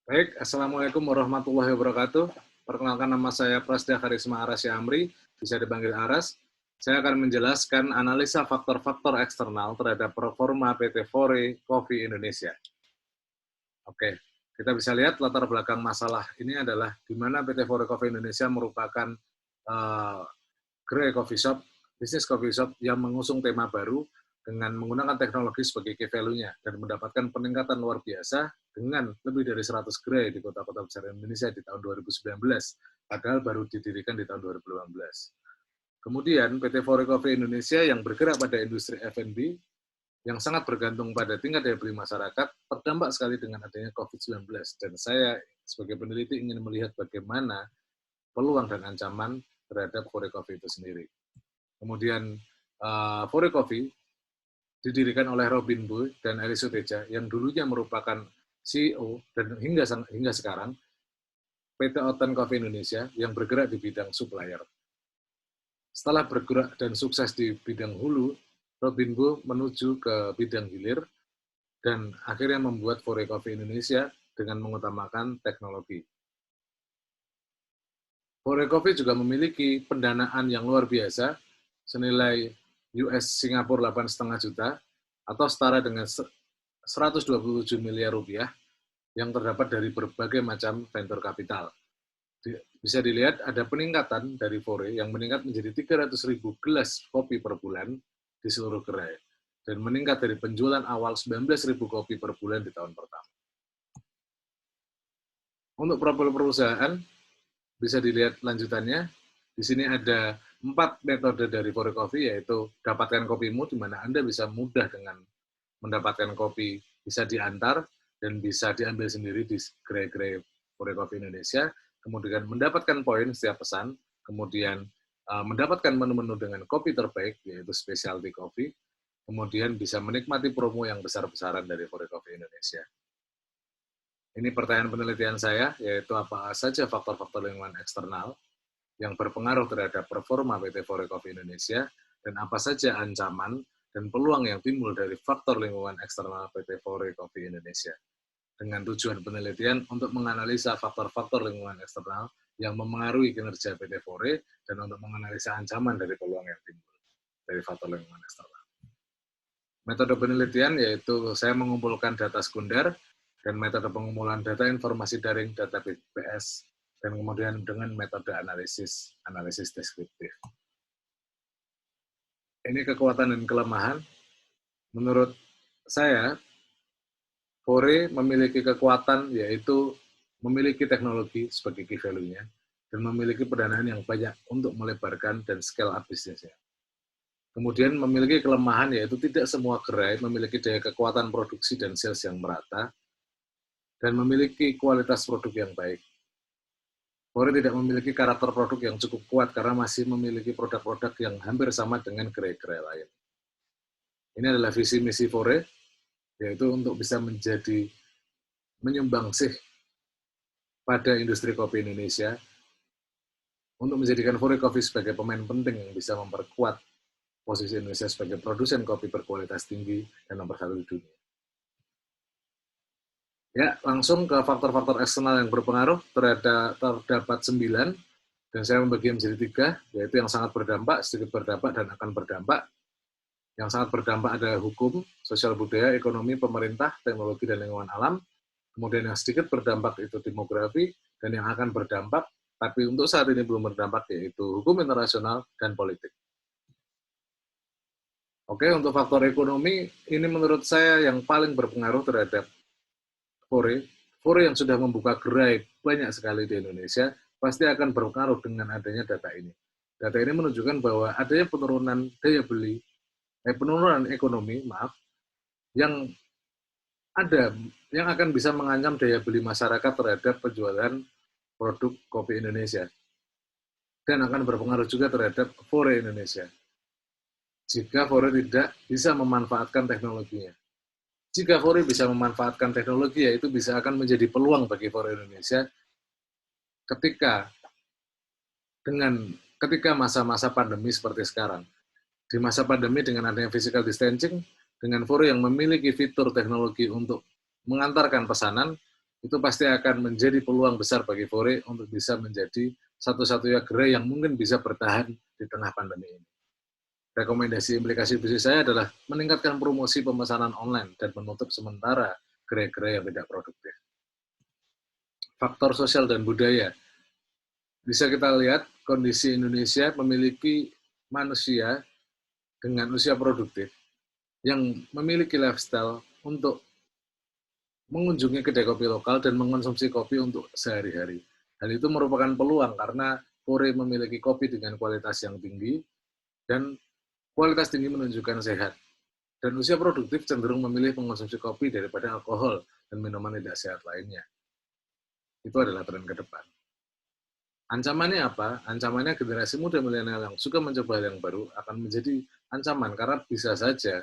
Baik, Assalamualaikum warahmatullahi wabarakatuh. Perkenalkan, nama saya Prastia Karisma Arasya Amri, bisa dipanggil Aras. Saya akan menjelaskan analisa faktor-faktor eksternal terhadap performa PT Fore Coffee Indonesia. Oke, kita bisa lihat latar belakang masalah ini adalah di mana PT Fore Coffee Indonesia merupakan gerai coffee shop, bisnis coffee shop yang mengusung tema baru dengan menggunakan teknologi sebagai key value-nya dan mendapatkan peningkatan luar biasa dengan lebih dari 100 gerai di kota-kota besar Indonesia di tahun 2019, padahal baru didirikan di tahun 2018. Kemudian PT Fore Coffee Indonesia yang bergerak pada industri F&B yang sangat bergantung pada tingkat daya beli masyarakat, terdampak sekali dengan adanya COVID-19. Dan saya sebagai peneliti ingin melihat bagaimana peluang dan ancaman terhadap Fore Coffee itu sendiri. Kemudian Fore Coffee didirikan oleh Robin Boy dan Eli Suteja yang dulunya merupakan CEO dan hingga sekarang PT Oten Coffee Indonesia yang bergerak di bidang supplier. Setelah bergerak dan sukses di bidang hulu, Robin Boy menuju ke bidang hilir dan akhirnya membuat Fore Coffee Indonesia dengan mengutamakan teknologi. Fore Coffee juga memiliki pendanaan yang luar biasa senilai US Singapura 8,5 juta atau setara dengan 127 miliar rupiah yang terdapat dari berbagai macam venture capital. Bisa dilihat ada peningkatan dari Fore yang meningkat menjadi 300.000 gelas kopi per bulan di seluruh gerai dan meningkat dari penjualan awal 19.000 kopi per bulan di tahun pertama. Untuk profil perusahaan, bisa dilihat lanjutannya. Di sini ada 4 metode dari Fore Coffee, yaitu dapatkan kopimu, di mana Anda bisa mudah dengan mendapatkan kopi, bisa diantar dan bisa diambil sendiri di gerai-gerai Fore Coffee Indonesia. Kemudian mendapatkan poin setiap pesan, kemudian mendapatkan menu-menu dengan kopi terbaik, yaitu specialty coffee, kemudian bisa menikmati promo yang besar-besaran dari Fore Coffee Indonesia. Ini pertanyaan penelitian saya, yaitu apa saja faktor-faktor lingkungan eksternal yang berpengaruh terhadap performa PT Fore Coffee Indonesia, dan apa saja ancaman dan peluang yang timbul dari faktor lingkungan eksternal PT Fore Coffee Indonesia. Dengan tujuan penelitian untuk menganalisa faktor-faktor lingkungan eksternal yang memengaruhi kinerja PT Fore dan untuk menganalisa ancaman dari peluang yang timbul dari faktor lingkungan eksternal. Metode penelitian yaitu saya mengumpulkan data sekunder dan metode pengumpulan data informasi daring data BPS dan kemudian dengan metode analisis deskriptif. Ini kekuatan dan kelemahan. Menurut saya, Fore memiliki kekuatan yaitu memiliki teknologi sebagai key value-nya dan memiliki pendanaan yang banyak untuk melebarkan dan scale up bisnisnya. Kemudian memiliki kelemahan yaitu tidak semua gerai memiliki daya kekuatan produksi dan sales yang merata dan memiliki kualitas produk yang baik. Fore tidak memiliki karakter produk yang cukup kuat karena masih memiliki produk-produk yang hampir sama dengan gerai-gerai lain. Ini adalah visi misi Fore, yaitu untuk bisa menjadi menyumbangsih pada industri kopi Indonesia untuk menjadikan Fore Coffee sebagai pemain penting yang bisa memperkuat posisi Indonesia sebagai produsen kopi berkualitas tinggi dan nomor 1 di dunia. Ya, langsung ke faktor-faktor eksternal yang berpengaruh terdapat 9, dan saya membagi menjadi 3, yaitu yang sangat berdampak, sedikit berdampak, dan akan berdampak. Yang sangat berdampak ada hukum, sosial budaya, ekonomi, pemerintah, teknologi, dan lingkungan alam. Kemudian yang sedikit berdampak itu demografi, dan yang akan berdampak, tapi untuk saat ini belum berdampak, yaitu hukum internasional dan politik. Oke, untuk faktor ekonomi, ini menurut saya yang paling berpengaruh terhadap Fore yang sudah membuka gerai banyak sekali di Indonesia, pasti akan berpengaruh dengan adanya data ini. Data ini menunjukkan bahwa adanya penurunan daya beli, penurunan ekonomi, yang akan bisa mengancam daya beli masyarakat terhadap penjualan produk kopi Indonesia. Dan akan berpengaruh juga terhadap Fore Indonesia. Jika Fore tidak bisa memanfaatkan teknologinya. Jika Fore bisa memanfaatkan teknologi, ya itu bisa akan menjadi peluang bagi Fore Indonesia ketika masa-masa pandemi seperti sekarang. Di masa pandemi dengan adanya physical distancing, dengan Fore yang memiliki fitur teknologi untuk mengantarkan pesanan, itu pasti akan menjadi peluang besar bagi Fore untuk bisa menjadi satu-satunya gerai yang mungkin bisa bertahan di tengah pandemi ini. Rekomendasi implikasi bisnis saya adalah meningkatkan promosi pemesanan online dan menutup sementara gerai-gerai yang tidak produktif. Faktor sosial dan budaya. Bisa kita lihat kondisi Indonesia memiliki manusia dengan usia produktif yang memiliki lifestyle untuk mengunjungi kedai kopi lokal dan mengonsumsi kopi untuk sehari-hari. Hal itu merupakan peluang karena Fore memiliki kopi dengan kualitas yang tinggi dan kualitas tinggi menunjukkan sehat. Dan usia produktif cenderung memilih mengonsumsi kopi daripada alkohol dan minuman tidak sehat lainnya. Itu adalah tren ke depan. Ancamannya apa? Ancamannya generasi muda milenial yang suka mencoba hal yang baru akan menjadi ancaman karena bisa saja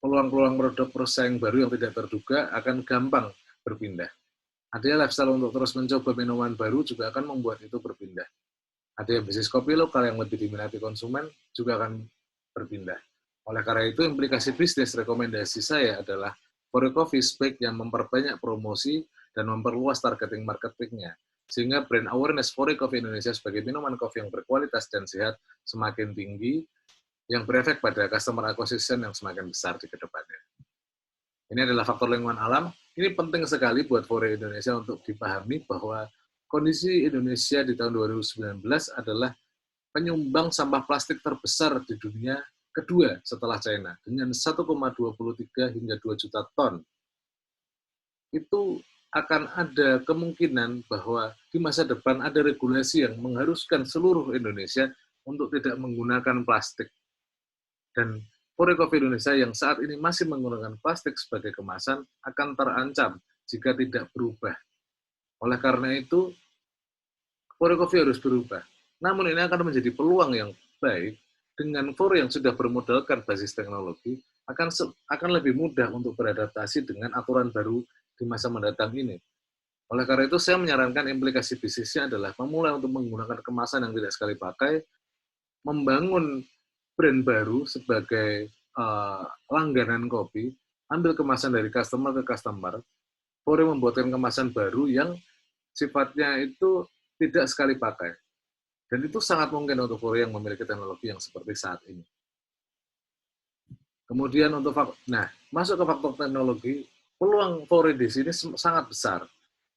peluang-peluang produk perusahaan baru yang tidak terduga akan gampang berpindah. Ada lifestyle untuk terus mencoba minuman baru juga akan membuat itu berpindah. Ada yang bisnis kopi lokal yang lebih diminati konsumen juga akan berpindah. Oleh karena itu, implikasi bisnis rekomendasi saya adalah Fore Coffee sebaiknya memperbanyak promosi dan memperluas targeting marketingnya, sehingga brand awareness Fore Coffee Indonesia sebagai minuman kopi yang berkualitas dan sehat semakin tinggi, yang berefek pada customer acquisition yang semakin besar di kedepannya. Ini adalah faktor lingkungan alam. Ini penting sekali buat Fore Indonesia untuk dipahami bahwa kondisi Indonesia di tahun 2019 adalah penyumbang sampah plastik terbesar di dunia kedua setelah China, dengan 1,23 hingga 2 juta ton. Itu akan ada kemungkinan bahwa di masa depan ada regulasi yang mengharuskan seluruh Indonesia untuk tidak menggunakan plastik. Dan Fore Coffee Indonesia yang saat ini masih menggunakan plastik sebagai kemasan akan terancam jika tidak berubah. Oleh karena itu, Fore Coffee harus berubah. Namun ini akan menjadi peluang yang baik dengan Fore yang sudah bermodalkan basis teknologi akan lebih mudah untuk beradaptasi dengan aturan baru di masa mendatang ini. Oleh karena itu, saya menyarankan implikasi bisnisnya adalah memulai untuk menggunakan kemasan yang tidak sekali pakai, membangun brand baru sebagai langganan kopi, ambil kemasan dari customer ke customer, Fore membuatkan kemasan baru yang sifatnya itu tidak sekali pakai. Dan itu sangat mungkin untuk Fore yang memiliki teknologi yang seperti saat ini. Kemudian untuk masuk ke faktor teknologi, peluang Fore di sini sangat besar.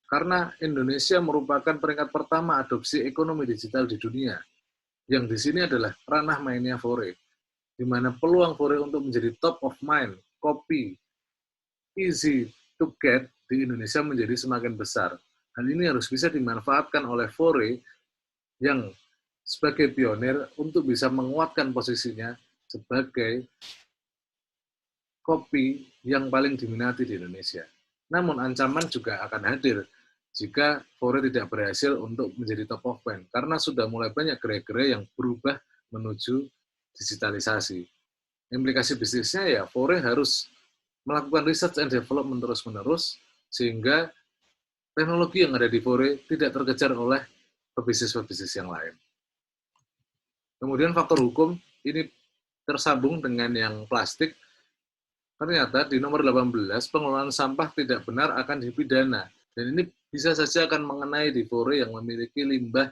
Karena Indonesia merupakan peringkat pertama adopsi ekonomi digital di dunia. Yang di sini adalah ranah mainnya Fore, di mana peluang Fore untuk menjadi top of mind, kopi, easy to get di Indonesia menjadi semakin besar. Hal ini harus bisa dimanfaatkan oleh Fore yang sebagai pionir untuk bisa menguatkan posisinya sebagai kopi yang paling diminati di Indonesia. Namun ancaman juga akan hadir jika Fore tidak berhasil untuk menjadi top of mind, karena sudah mulai banyak gerai-gerai yang berubah menuju digitalisasi. Implikasi bisnisnya ya Fore harus melakukan research and development terus-menerus, sehingga teknologi yang ada di Fore tidak terkejar oleh pebisnis-pebisnis yang lain. Kemudian faktor hukum, ini tersambung dengan yang plastik. Ternyata di nomor 18, pengelolaan sampah tidak benar akan dipidana. Dan ini bisa saja akan mengenai di Fore yang memiliki limbah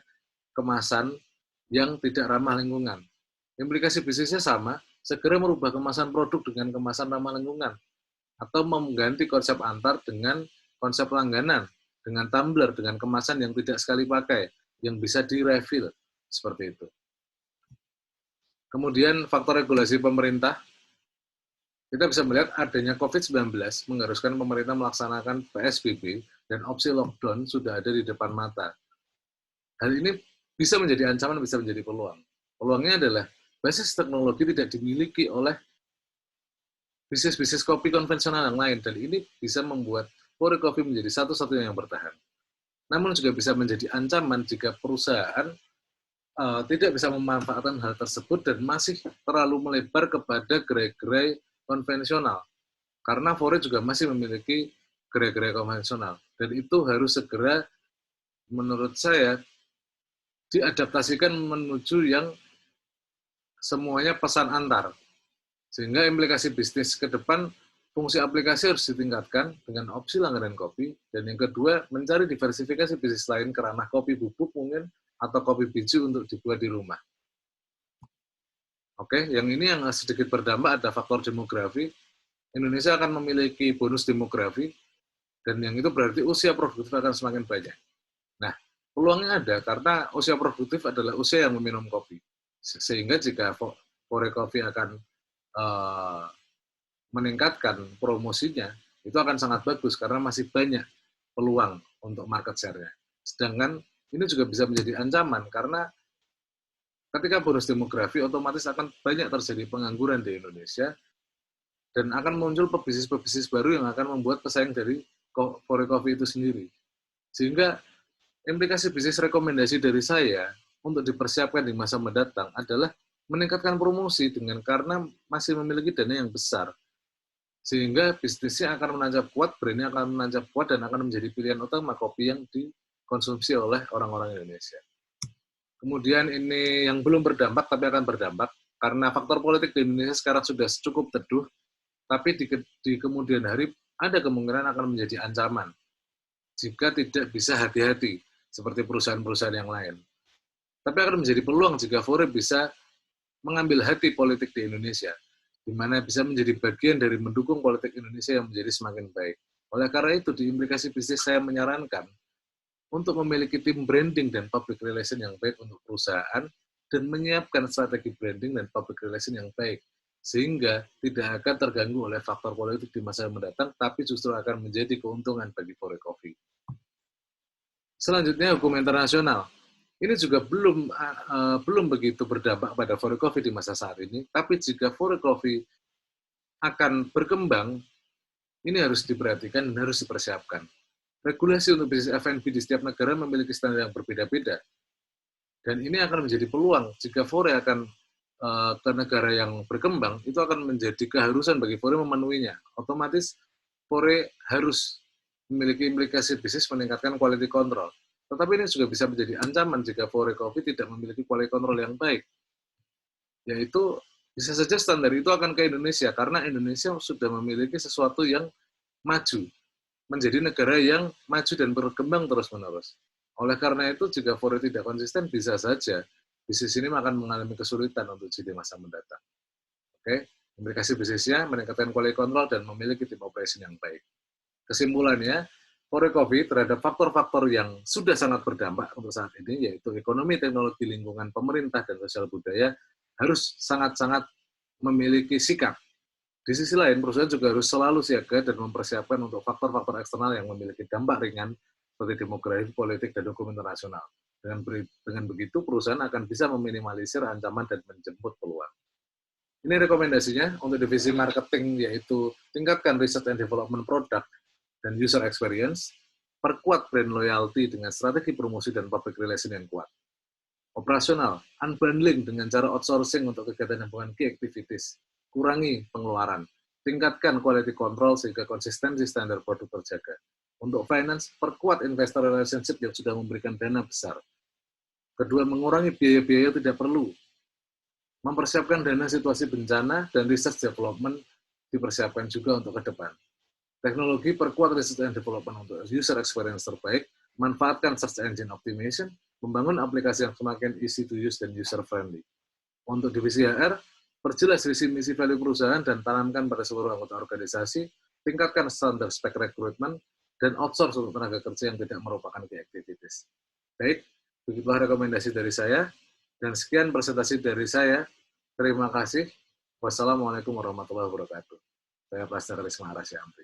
kemasan yang tidak ramah lingkungan. Implikasi bisnisnya sama, segera merubah kemasan produk dengan kemasan ramah lingkungan, atau mengganti konsep antar dengan konsep langganan, dengan tumbler, dengan kemasan yang tidak sekali pakai, yang bisa di-refill, seperti itu. Kemudian faktor regulasi pemerintah, kita bisa melihat adanya COVID-19 mengharuskan pemerintah melaksanakan PSBB dan opsi lockdown sudah ada di depan mata. Hal ini bisa menjadi ancaman, bisa menjadi peluang. Peluangnya adalah basis teknologi tidak dimiliki oleh bisnis-bisnis kopi konvensional yang lain, dan ini bisa membuat Fore Coffee menjadi satu-satunya yang bertahan. Namun juga bisa menjadi ancaman jika perusahaan tidak bisa memanfaatkan hal tersebut dan masih terlalu melebar kepada gerai-gerai konvensional. Karena Fore juga masih memiliki gerai-gerai konvensional. Dan itu harus segera, menurut saya, diadaptasikan menuju yang semuanya pesan antar. Sehingga implikasi bisnis ke depan fungsi aplikasi harus ditingkatkan dengan opsi langganan kopi, dan yang kedua, mencari diversifikasi bisnis lain ke ranah kopi bubuk mungkin, atau kopi biji untuk dibuat di rumah. Oke, yang ini yang sedikit berdampak ada faktor demografi. Indonesia akan memiliki bonus demografi, dan yang itu berarti usia produktif akan semakin banyak. Nah, peluangnya ada karena usia produktif adalah usia yang meminum kopi. Sehingga jika Fore Coffee akan meningkatkan promosinya, itu akan sangat bagus karena masih banyak peluang untuk market share-nya. Sedangkan ini juga bisa menjadi ancaman karena ketika bonus demografi otomatis akan banyak terjadi pengangguran di Indonesia dan akan muncul pebisnis-pebisnis baru yang akan membuat pesaing dari Fore Coffee itu sendiri. Sehingga implikasi bisnis rekomendasi dari saya untuk dipersiapkan di masa mendatang adalah meningkatkan promosi dengan karena masih memiliki dana yang besar. Sehingga bisnisnya akan menancap kuat, brandnya akan menancap kuat, dan akan menjadi pilihan utama kopi yang dikonsumsi oleh orang-orang Indonesia. Kemudian ini yang belum berdampak, tapi akan berdampak, karena faktor politik di Indonesia sekarang sudah cukup teduh, tapi di kemudian hari ada kemungkinan akan menjadi ancaman jika tidak bisa hati-hati, seperti perusahaan-perusahaan yang lain. Tapi akan menjadi peluang jika Fore bisa mengambil hati politik di Indonesia, di mana bisa menjadi bagian dari mendukung politik Indonesia yang menjadi semakin baik. Oleh karena itu, di implikasi bisnis saya menyarankan untuk memiliki tim branding dan public relation yang baik untuk perusahaan, dan menyiapkan strategi branding dan public relation yang baik, sehingga tidak akan terganggu oleh faktor politik di masa mendatang, tapi justru akan menjadi keuntungan bagi Fore Coffee. Selanjutnya, hukum internasional. Ini juga belum begitu berdampak pada Fore Coffee di masa saat ini, tapi jika Fore Coffee akan berkembang, ini harus diperhatikan dan harus dipersiapkan. Regulasi untuk bisnis F&B di setiap negara memiliki standar yang berbeda-beda, dan ini akan menjadi peluang jika Fore akan ke negara yang berkembang, itu akan menjadi keharusan bagi Fore memenuhinya. Otomatis Fore harus memiliki implikasi bisnis meningkatkan quality control. Tetapi ini juga bisa menjadi ancaman jika Fore Coffee tidak memiliki quality control yang baik. Yaitu bisa saja standar itu akan ke Indonesia, karena Indonesia sudah memiliki sesuatu yang maju, menjadi negara yang maju dan berkembang terus-menerus. Oleh karena itu, jika Fore tidak konsisten, bisa saja bisnis ini akan mengalami kesulitan untuk di masa mendatang. Oke, implikasi bisnisnya meningkatkan quality control dan memiliki tim operation yang baik. Kesimpulannya, Fore Coffee terhadap faktor-faktor yang sudah sangat berdampak untuk saat ini, yaitu ekonomi, teknologi, lingkungan, pemerintah, dan sosial budaya, harus sangat-sangat memiliki sikap. Di sisi lain, perusahaan juga harus selalu siaga dan mempersiapkan untuk faktor-faktor eksternal yang memiliki dampak ringan, seperti demografi, politik, dan hukum internasional. Dengan begitu, perusahaan akan bisa meminimalisir ancaman dan menjemput peluang. Ini rekomendasinya untuk divisi marketing, yaitu tingkatkan research and development product dan user experience, perkuat brand loyalty dengan strategi promosi dan public relation yang kuat. Operasional, unbundling dengan cara outsourcing untuk kegiatan hubungan key activities, kurangi pengeluaran, tingkatkan quality control sehingga konsistensi standar produk terjaga. Untuk finance, perkuat investor relationship yang sudah memberikan dana besar. Kedua, mengurangi biaya-biaya tidak perlu. Mempersiapkan dana situasi bencana dan research development dipersiapkan juga untuk ke depan. Teknologi, perkuat research and development untuk user experience terbaik, manfaatkan search engine optimization, membangun aplikasi yang semakin easy to use dan user friendly. Untuk divisi HR, perjelas visi misi value perusahaan dan tanamkan pada seluruh anggota organisasi, tingkatkan standar spek rekrutmen, dan outsource untuk tenaga kerja yang tidak merupakan key activities. Baik, begitulah rekomendasi dari saya, dan sekian presentasi dari saya. Terima kasih. Wassalamualaikum warahmatullahi wabarakatuh. Saya Prasetya Karisma Arasya Amri.